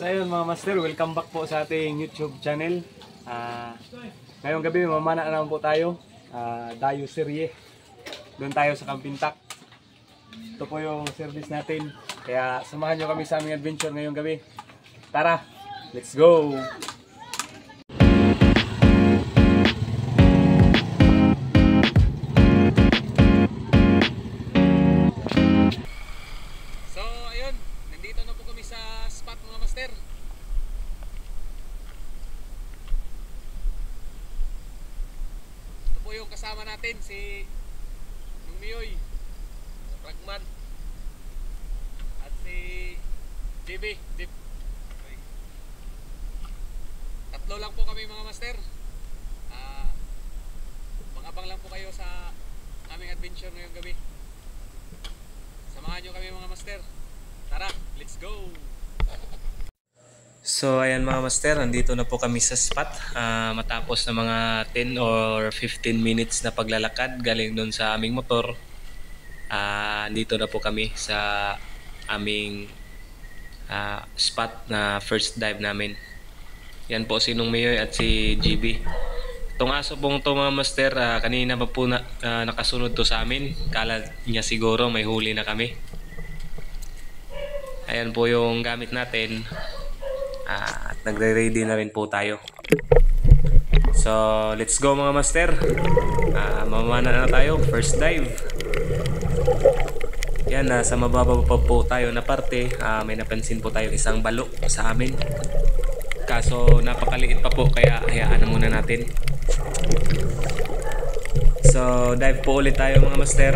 So ayun mga master, welcome back po sa ating YouTube channel. Ngayong gabi mamana naman po tayo, Dayo Serye. Doon tayo sa Kampintak. Ito po yung service natin. Kaya samahan nyo kami sa aming adventure ngayong gabi. Tara, let's go! So ayun, nandito na po kami sa spot mga master. Ito po yung kasama natin, si Miyoy, Ragman, at si JB. Tatlo lang po kami mga master. Mangabang lang po kayo sa aming adventure ngayong gabi. Samahan nyo kami mga master. Tara, let's go! So ayan mga master, nandito na po kami sa spot. Matapos na mga 10 or 15 minutes na paglalakad galing doon sa aming motor, nandito na po kami sa aming spot na first dive namin. Yan po si Miyoy at si GB. Itong aso pong ito mga master, kanina pa po nakasunod to sa amin. Kala niya siguro may huli na kami. Ayan po yung gamit natin. At nagre-ready na rin po tayo. So let's go mga master. Mamana na tayo, first dive. Yan, sa mababaw pa po tayo na parte. May napansin po tayo isang balo sa amin. Kaso napakaliit pa po, kaya hayaan na muna natin. So dive po ulit tayo mga master.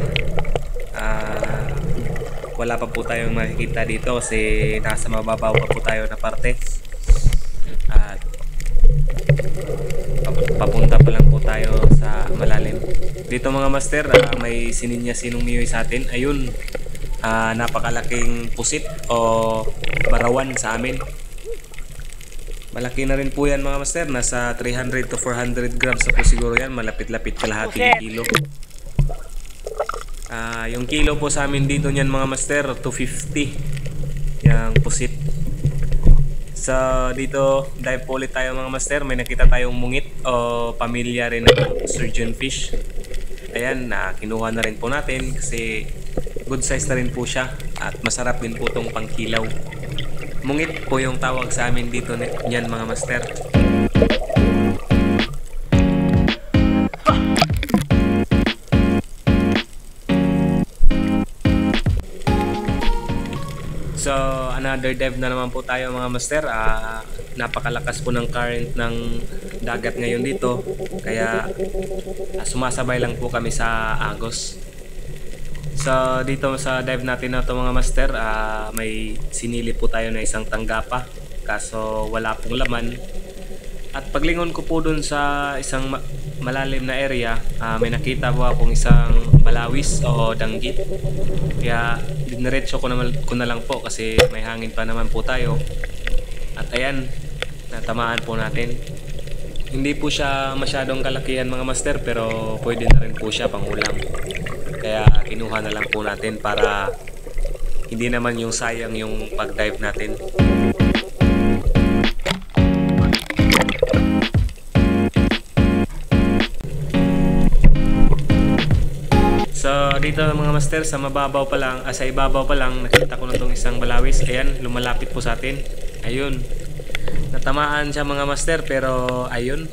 Wala pa po tayong makikita dito kasi nasa mababaw pa po tayo na parte. At papunta pa lang po tayo sa malalim. Dito mga master, may sininyasin ng Miyoy sa atin. Ayun, napakalaking pusit o barawan sa amin. Malaki na rin po yan mga master. Nasa 300 to 400 grams na po siguro yan. Malapit-lapit kalahating kilo. Yung kilo po sa amin dito niyan mga master, 250 yung pusit. So dito dive po ulit tayo mga master. May nakita tayong mungit o pamilya rin ng surgeon fish. Ayan, kinuha na rin po natin kasi good size na rin po siya at masarap din po itong pangkilaw. Mungit po yung tawag sa amin dito niyan mga master. So another dive na naman po tayo mga master. Napakalakas po ng current ng dagat ngayon dito, kaya sumasabay lang po kami sa agos. So dito sa dive natin na ito mga master, may sinili po tayo na isang tanggapa, kaso wala pong laman. At paglingon ko po dun sa isang malalim na area, may nakita po akong isang balawis o danggit. Kaya diniretso ko na lang po kasi may hangin pa naman po tayo. At ayan, natamaan po natin. Hindi po siya masyadong kalakihan mga master, pero pwede na rin po siya pang ulam. Kaya kinuha na lang po natin para hindi naman yung sayang yung pag-dive natin. So dito mga master, sa mababaw pa lang, sa ibabaw pa lang nakita ko na tong isang balawis. Ayan, lumalapit po sa atin. Ayun, natamaan siya mga master, pero ayun,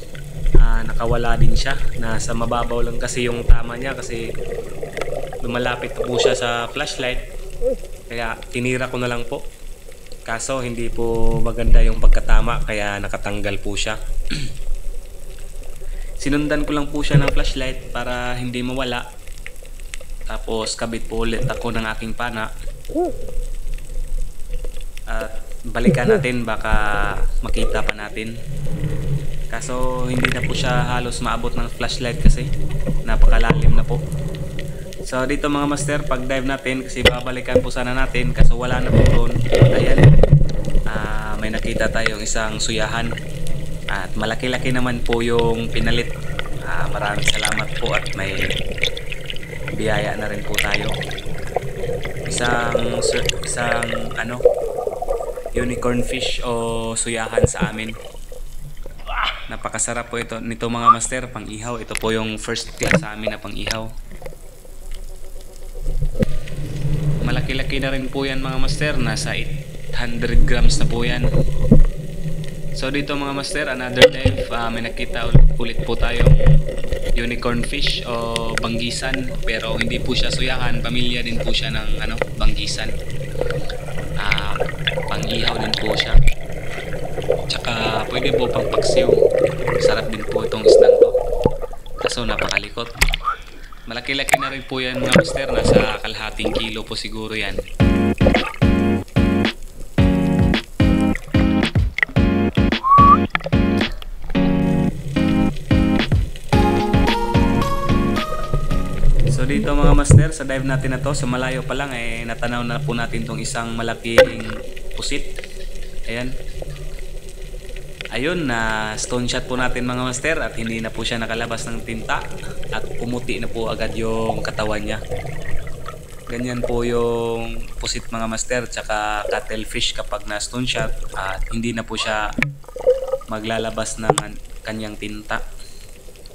nakawala din siya. Nasa mababaw lang kasi yung tama niya kasi lumalapit po siya sa flashlight. Kaya tinira ko na lang po. Kaso hindi po maganda yung pagkatama, kaya nakatanggal po siya. Sinundan ko lang po siya ng flashlight para hindi mawala. Tapos kabit po ulit ako ng aking pana. At balikan natin, baka makita pa natin. Kaso hindi na po siya halos maabot ng flashlight kasi napakalalim na po. So dito mga master, pag dive natin, kasi babalikan po sana natin kaso wala na po doon. Ayan, may nakita tayong isang suyahan. At malaki-laki naman po yung pinalit. Maraming salamat po at may biyaya na rin po tayo. Isang unicorn fish o suyahan sa amin. Napakasarap po nito mga master, pang ihaw. Ito po yung first class sa amin na pang ihaw. Malaki-laki na rin po yan mga master, nasa 800 grams na po yan. So dito mga master, another dive, may nakita ulit po tayong unicorn fish o banggisan, pero hindi po siya suyahan, pamilya din po siya ng banggisan. Pang-ihaw din po siya. Tsaka pwede po pang paksiw. Sarap din po itong isdang to. Kaso napakalikot. Malaki-laki na rin po yan mga master, nasa kalahating kilo po siguro yan. So dito mga master, sa dive natin na to, sa malayo pa lang natanaw na po natin tong isang malaking pusit. Ayan. Ayun, na stone shot po natin mga master at hindi na po siya nakalabas ng tinta at pumuti na po agad yung katawan niya. Ganyan po yung pusit mga master, tsaka cuttlefish kapag na stone shot at hindi na po siya maglalabas ng kanyang tinta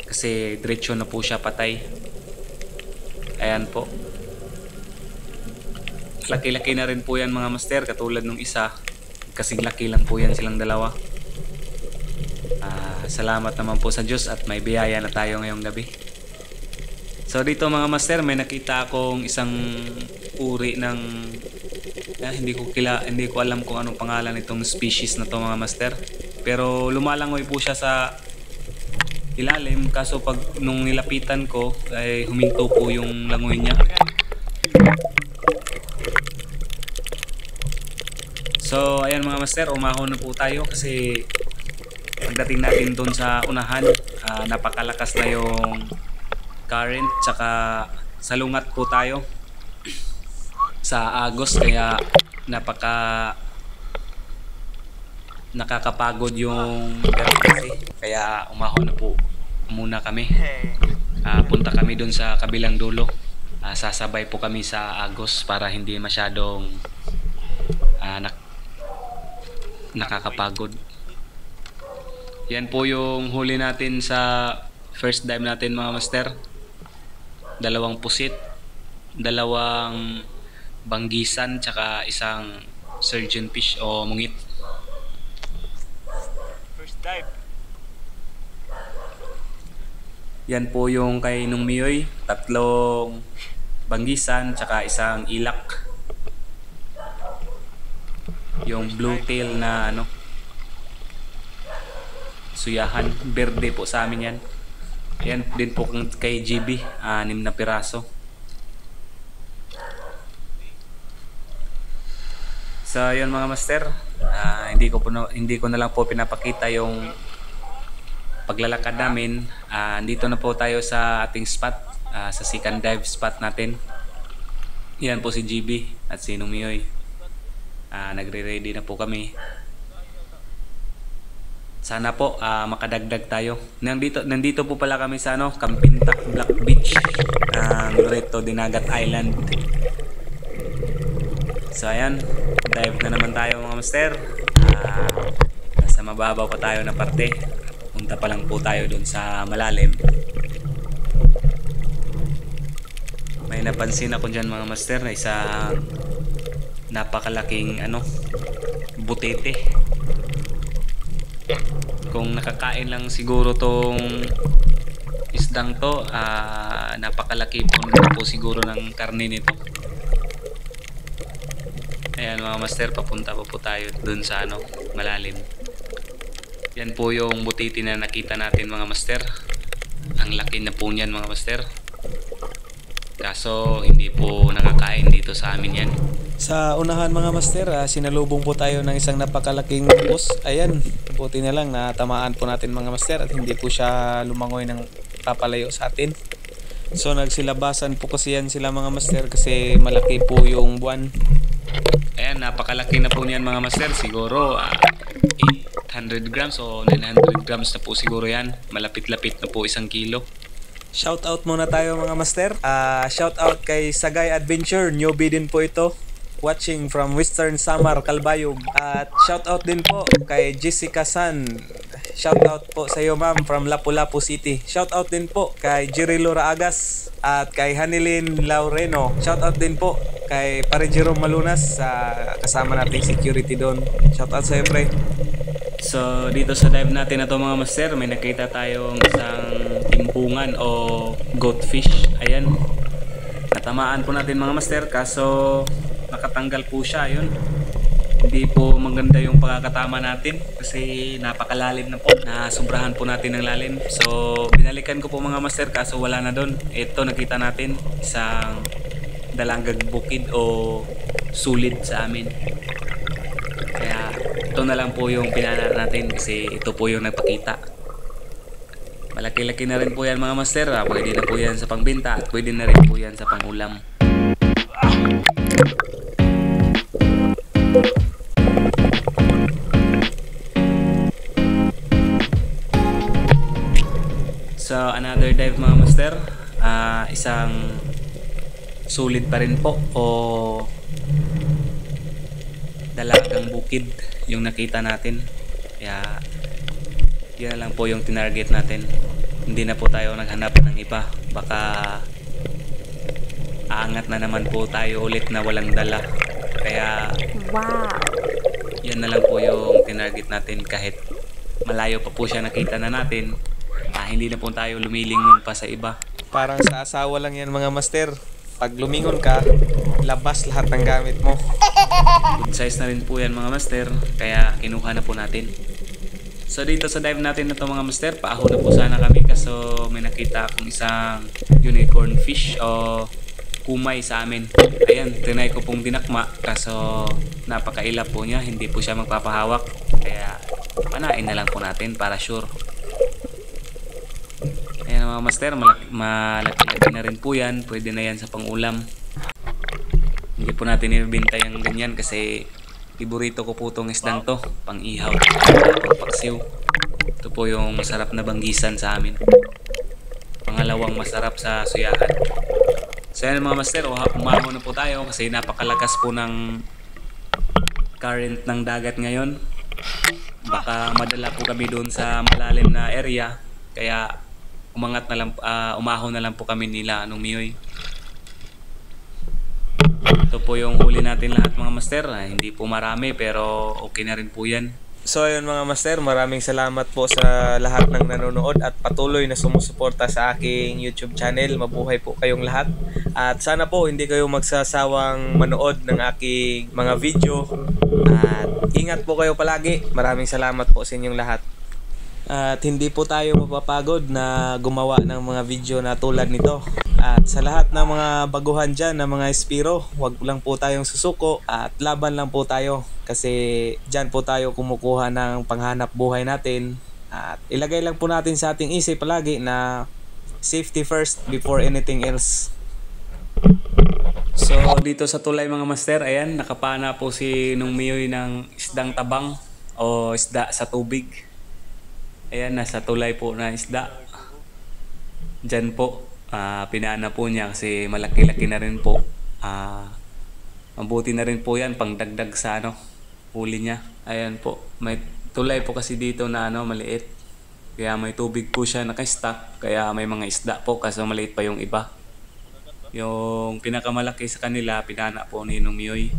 kasi diretso na po siya patay. Ayan po. Laki-laki na rin po yan mga master, katulad nung isa. Kasing laki lang po yan silang dalawa. Salamat naman po sa Diyos at may biyaya na tayo ngayong gabi. So dito mga master, may nakita akong isang uri ng hindi ko alam kung anong pangalan itong species na to mga master. Pero lumalangoy po siya sa ilalim, kaso pag nung nilapitan ko ay huminto po yung langoy niya. So ayan mga master, umahon na po tayo kasi pagdating natin doon sa unahan, napakalakas na yung current, tsaka salungat po tayo sa agos, kaya nakakapagod yung kasi, kaya umahon na po muna kami. Punta kami doon sa kabilang dulo, sasabay po kami sa agos para hindi masyadong nakakapagod. Yan po yung huli natin sa first dive natin mga master. 2 pusit, 2 banggisan, tsaka isang surgeon fish o mungit. First dive. Yan po yung kay Nung Miyoy, 3 banggisan, tsaka isang ilak. Yung blue tail na suyahan, berde po sa amin yan. Yan din po kay GB, 6 na piraso. So yun mga master, hindi ko na lang po pinapakita yung paglalakad namin. Dito na po tayo sa ating spot, sa second dive spot natin. Yan po si GB at si Numiyoy. Nagre-ready na po kami. Sana po makadagdag tayo. Nandito po pala kami sa Campintac Black Beach, Loreto Dinagat Island. So ayan, dive na naman tayo mga master. Nasa mababaw pa tayo na parte. Punta pa lang po tayo dun sa malalim. May napansin ako dyan mga master na isang napakalaking butete. Kung nakakain lang siguro tong isdang to, napakalaki po siguro ng karne nito. Ayan mga master, papunta pa po tayo dun sa malalim. Yan po yung butiti na nakita natin mga master. Ang laki na po niyan mga master. Kaso hindi po nakakain dito sa amin yan. Sa unahan mga master, sinalubong po tayo ng isang napakalaking bus. Ayan, buti na lang na tamaan po natin mga master at hindi po siya lumangoy ng papalayo sa atin. So nagsilabasan po kasi yan sila mga master kasi malaki po yung buwan. Ayan, napakalaki na po niyan mga master. Siguro 800 grams o 900 grams na po siguro yan. Malapit-lapit na po 1 kilo. Shout out muna tayo mga master. Shout out kay Sagay Adventure, newbie din po ito. watching from Western Samar, Calbayog. At shoutout din po kay Jessica San. Shoutout po sa iyo ma'am from Lapu-Lapu City. Shoutout din po kay Jerry Lora Agas at kay Hanilin Laureno. Shoutout din po kay Pare Jerome Malunas sa kasama nating security doon. Shoutout sa iyo pre. So dito sa dive natin na to mga master, may nakita tayong isang timpungan o goatfish. Ayan, natamaan po natin mga master, kaso nakatanggal po siya. Yun, hindi po maganda yung pagkakatama natin kasi napakalalim na po, nasubrahan po natin ng lalim. So binalikan ko po mga master, kaso wala na doon. Ito nakita natin isang dalanggag bukid o sulid sa amin. Kaya ito na lang po yung pinana natin kasi ito po yung nagpakita. Malaki-laki na rin po yan mga master. Pwede na po yan sa pangbenta at pwede na rin po yan sa pangulam. So another dive mga master, isang sulit pa rin po o dalagang bukid yung nakita natin. Kaya yun na lang po yung tinarget natin. Hindi na po tayo naghanap ng iba, baka aangat na naman po tayo ulit na walang dala. Kaya wow, yan na lang po yung tinarget natin. Kahit malayo pa po siya nakita na natin, hindi na po tayo lumilingon pa sa iba. Parang sa asawa lang yan mga master. Pag lumingon ka, labas lahat ng gamit mo. Good size na rin po yan mga master, kaya kinuha na po natin. So dito sa dive natin na to mga master, paaho na po sana kami kaso may nakita akong isang unicorn fish o kumay sa amin. Ayan, tinay ko pong dinakma kaso napakailap po niya, hindi po siya magpapahawak. Kaya panain na lang po natin para sure. Ayan mga master, malaki-laki na rin po yan. Pwede na yan sa pangulam. Hindi po natin ibibenta yung ganyan kasi iborito ko po itong isdang to, pang ihaw, pang paksiw. Ito po yung masarap na banggisan sa amin, pangalawang masarap sa suyahan. So yan mga master, umaho na po tayo kasi napakalakas po ng current ng dagat ngayon. Baka madala po kami doon sa malalim na area, kaya umangat na lang, umaho na lang po kami nila Nung Miyoy. Ito po yung huli natin lahat mga master. Hindi po marami pero okay na rin po yan. So ayun mga master, maraming salamat po sa lahat ng nanonood at patuloy na sumusuporta sa aking YouTube channel. Mabuhay po kayong lahat. At sana po hindi kayo magsasawang manood ng aking mga video. At ingat po kayo palagi. Maraming salamat po sa inyong lahat. At hindi po tayo mapapagod na gumawa ng mga video na tulad nito. At sa lahat ng mga baguhan dyan, ng mga espiro, wag lang po tayong susuko at laban lang po tayo. Kasi dyan po tayo kumukuha ng panghanap buhay natin. At ilagay lang po natin sa ating isip palagi na safety first before anything else. So dito sa tulay mga master, ayan, nakapana po si Nung Miyoy ng isdang tabang o isda sa tubig. Ayan, nasa tulay po na isda. Diyan po, pinana po niya kasi malaki-laki na rin po. Mabuti na rin po yan, pangdagdag sa huli niya. Ayan po, may tulay po kasi dito na maliit. Kaya may tubig po siya naka-stack, kaya may mga isda po kasi maliit pa yung iba. Yung pinakamalaki sa kanila, pinana po ni Nung Miyoy.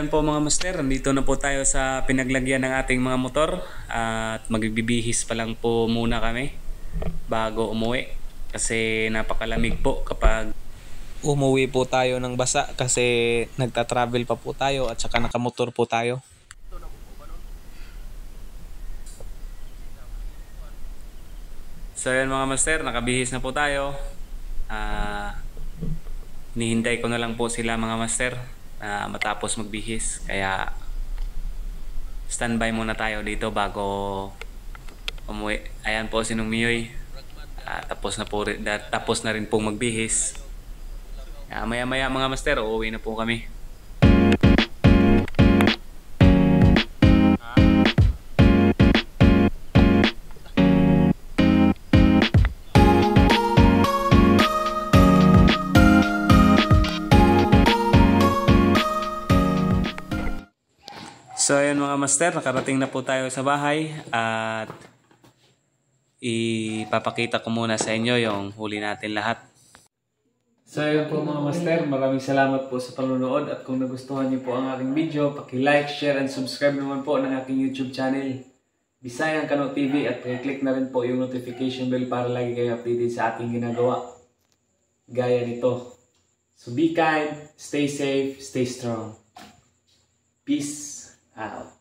ayan po mga master, nandito na po tayo sa pinaglagyan ng ating mga motor at magbibihis pa lang po muna kami bago umuwi kasi napakalamig po kapag Umuwi po tayo ng basa kasi nagta-travel pa po tayo at saka nakamotor po tayo. So ayan mga master, nakabihis na po tayo. Hinihintay ko na lang po sila mga master matapos magbihis. Kaya standby muna tayo dito bago umuwi. Ayan po si Nung Miyoy. Tapos na rin pong magbihis. Maya maya mga master, uuwi na po kami. So ayun mga master, nakarating na po tayo sa bahay at ipapakita ko muna sa inyo yung huli natin lahat. So ayun po mga master, maraming salamat po sa panonood at kung nagustuhan niyo po ang aking video, paki-like, share and subscribe naman po ng aking YouTube channel, Bisayang Kano TV, at paki-click na rin po yung notification bell para lagi kayo updated sa ating ginagawa gaya nito. So be kind, stay safe, stay strong. Peace out.